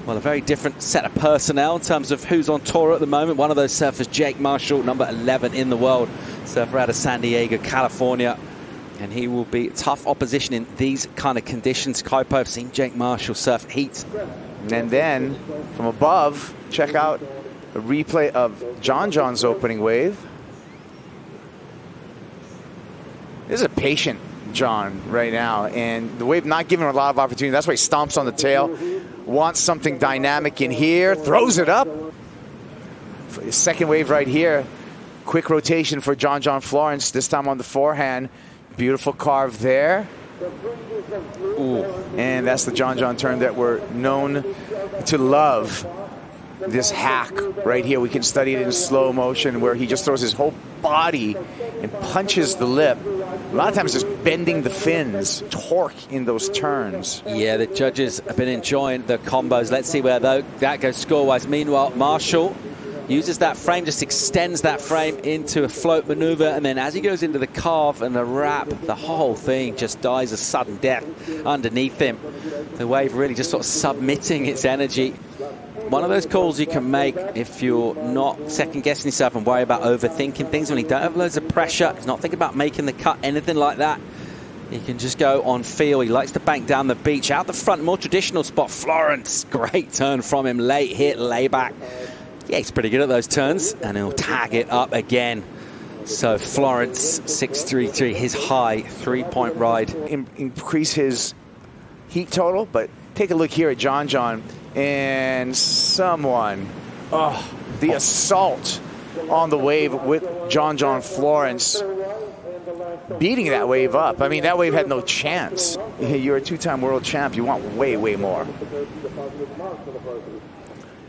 Well, a very different set of personnel in terms of who's on tour at the moment. One of those surfers, J.Marshall, number 11 in the world, surfer out of San Diego, California. And he will be tough opposition in these kind of conditions. Kayo, I've seen J.Marshall surf heat. And then, from above, check out a replay of John's opening wave. This is a patient John right now, and the wave not giving him a lot of opportunity. That's why he stomps on the tail, wants something dynamic in here, throws it up. Second wave right here. Quick rotation for J.Florence, this time on the forehand. Beautiful carve there. Ooh. And that's the J turn that we're known to love. This hack right here, we can study it in slow motion where he just throws his whole body and punches the lip. A lot of times just bending the fins, torque in those turns. Yeah, the judges have been enjoying the combos. Let's see where that goes score-wise. Meanwhile, Marshall uses that frame, just extends that frame into a float maneuver, and then as he goes into the carve and the wrap, the whole thing just dies a sudden death underneath him. The wave really just sort of submitting its energy. One of those calls you can make if you're not second-guessing yourself and worry about overthinking things. When you don't have loads of pressure, he's not thinking about making the cut, anything like that. He can just go on feel. He likes to bank down the beach. Out the front, more traditional spot. Florence, great turn from him. Late hit, layback. Yeah, he's pretty good at those turns, and he'll tag it up again. So Florence, 6.33, his high three-point ride. Increase his heat total, but take a look here at J. And someone, the assault on the wave with J.Florence beating that wave up. I mean, that wave had no chance. You're a two-time world champ. You want way, way more.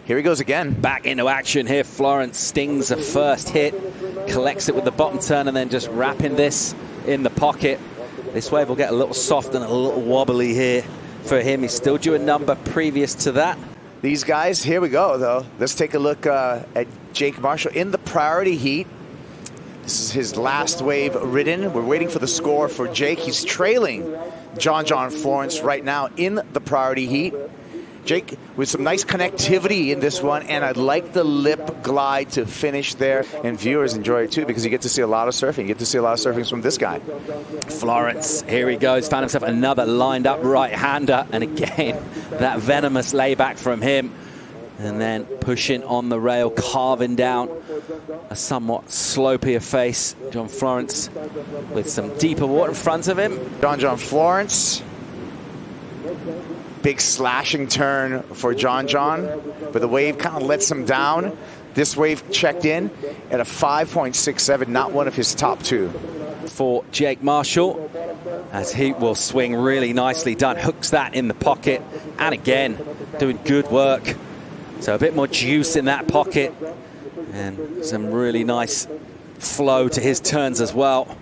Here he goes again. Back into action here. Florence stings the first hit, collects it with the bottom turn, and then just wrapping this in the pocket. This wave will get a little soft and a little wobbly here for him. He's still due a number previous to that. These guys, here we go, though. Let's take a look at J.Marshall in the priority heat. This is his last wave ridden. We're waiting for the score for Jake. He's trailing J.Florence right now in the priority heat. Jake with some nice connectivity in this one, and I'd like the lip glide to finish there. And viewers enjoy it too, because you get to see a lot of surfing. You get to see a lot of surfing from this guy. Florence, here he goes, found himself another lined up right-hander, and again, that venomous layback from him. And then pushing on the rail, carving down a somewhat slopier face. J.Florence with some deeper water in front of him. J.Florence. Big slashing turn for J, but the wave kind of lets him down. This wave checked in at a 5.67, not one of his top two. For J.Marshall, as he will swing really nicely done, hooks that in the pocket, and again, doing good work. So a bit more juice in that pocket, and some really nice flow to his turns as well.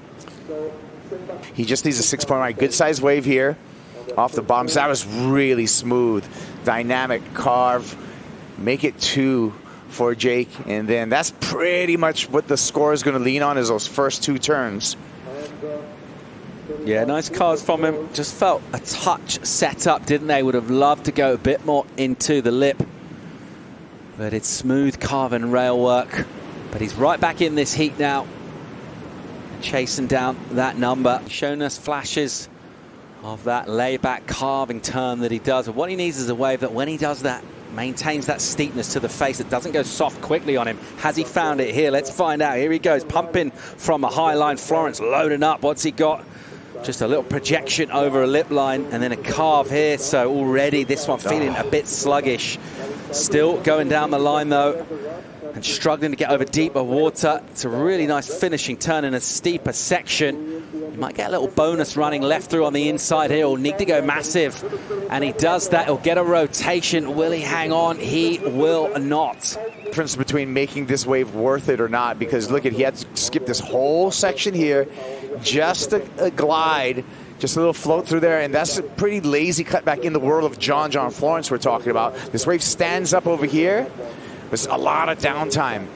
He just needs a 6-point ride. Good size wave here. Off the bottom. So that was really smooth, dynamic carve. Make it 2 for Jake, and then that's pretty much what the score is going to lean on, is those first 2 turns. Yeah, nice carves from him. Just felt a touch set up, didn't they? Would have loved to go a bit more into the lip, but it's smooth carve and rail work. But he's right back in this heat now, chasing down that number. Showing us flashes of that layback carving turn that he does. And what he needs is a wave that, when he does that, maintains that steepness to the face. It doesn't go soft quickly on him. Has he found it here? Let's find out. Here he goes, pumping from a high line. Florence loading up. What's he got? Just a little projection over a lip line, and then a carve here. So already this one feeling a bit sluggish. Still going down the line, though, and struggling to get over deeper water. It's a really nice finishing turn in a steeper section. He might get a little bonus running left through on the inside here. He'll need to go massive, and he does that. He'll get a rotation. Will he hang on? He will not. Difference between making this wave worth it or not, because look at, he had to skip this whole section here, just a glide, just a little float through there, and that's a pretty lazy cutback in the world of J.Florence we're talking about. This wave stands up over here. There's a lot of downtime.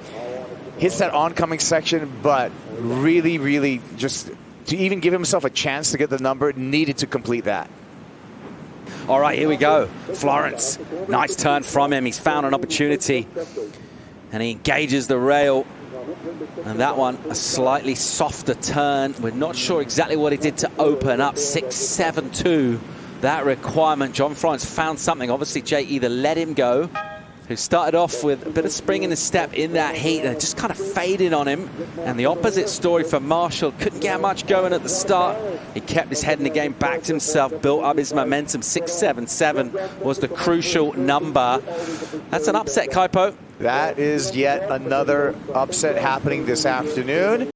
Hits that oncoming section, but really, really just to even give himself a chance to get the number, needed to complete that. All right, here we go. Florence, nice turn from him. He's found an opportunity, and he engages the rail. And that one, a slightly softer turn. We're not sure exactly what he did to open up 6.72. That requirement. J.Florence found something. Obviously, Jay either let him go, who started off with a bit of spring in his step in that heat, and it just kind of faded on him. And the opposite story for Marshall. Couldn't get much going at the start. He kept his head in the game, backed himself, built up his momentum. 6.77 was the crucial number. That's an upset, Kayo. That is yet another upset happening this afternoon.